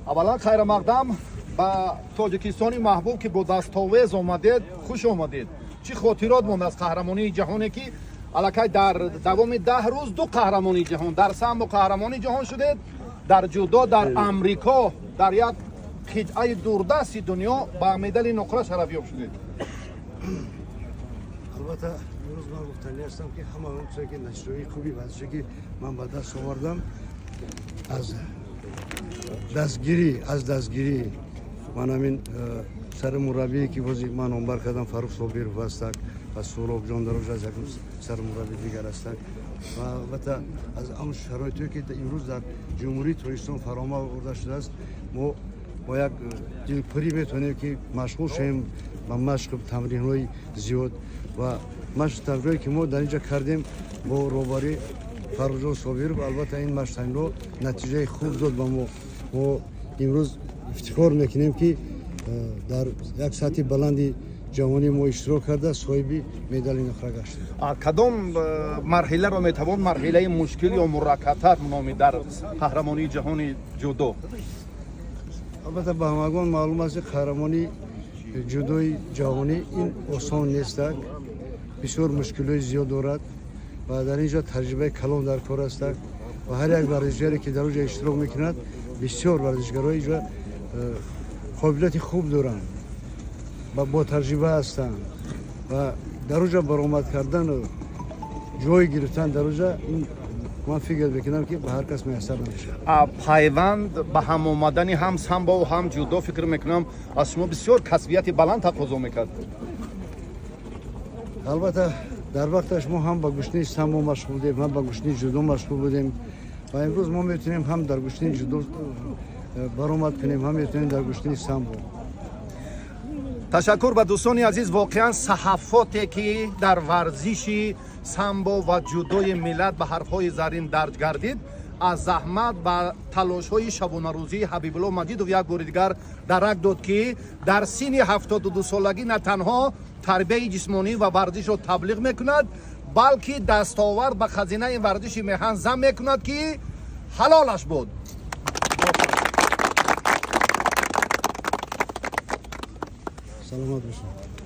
اولا خیر مقدم با تاجیکستانی محبوب که با دستاویز آمدید خوش آمدید. چی خاطرات مونده از قهرمانی جهانی که الکی در دوام 10 روز 2 قهرمانی جهان در سامبو قهرمانی جهان شدید، در جودو در امریکا در یک قطعه دوردست دنیا با مدال نقره شرفیاب شدید. البته امروز من گفتنی هستم که همه اون چیزی که نشروی خوبی واسه که من با دست آوردم از دستگیری من همین سر مربی که بازی من اونبر کردم فاروق صابرov هستند و سولوب جان دروژ از یک سر مربی دیگر هستند و البته از اون شرایطی که امروز در جمهوری ترکستان فراهم آورده شده است ما با یک دلپری میتونیم که مشغول شیم با مشق تمرین‌های زیاد و مشق تمرینی که ما در اینجا کردیم با روباری فاروق جان صابرov البته این مشق رو نتیجه خوب داد به ما. ما امروز افتخار میکنیم که در یک سطح بلندی جهانی ما اشتراک کرده صاحب مدال نقره گشتیم. کدام مرحله را میتوان مرحله مشکل یا مرکب‌تر نامید در قهرمانی جهانی جودو؟ البته به همگان معلوم است قهرمانی جودوی جهانی این آسان نیست، بسیار مشکلات زیاد دارد و در اینجا تجربه کلان در کار است و هر یک ورزشکاری که در اونجا اشتراک میکند بسیار ورزشکارای اینجا قابلیت خوب دارند و با تجربه هستند و در اونجا برآمد کردن و جای گرفتن در اونجا این من فکر میکنم که به هر کس میسر نمیشه. پیوند به هم آمدن هم سامبو و هم جودو فکر میکنم از شما بسیار کسبیت بلند تقاضا میکرد. البته در وقتش ما هم با گشنه سامبو مشغول بودیم، هم با گشنه جودو مشغول بودیم و امروز ما میتونیم هم در گشنه جودو برآمد کنیم هم میتونیم در گشنه سامبو. تشکر به دوستان عزیز. واقعا صحفاتی که در ورزش سامبو و جودوی ملت به حرفهای زرین درج گردید از زحمت و تلاش‌های شبانه روزی حبیب الله مجیدوف یک بار دیگر درک داد که در سن 72 سالگی نه تنها تربیت جسمانی و ورزش را تبلیغ میکند بلکه دستاورد به خزینه این ورزش میهن ضم میکند که حلالش بود. سلامت باشید.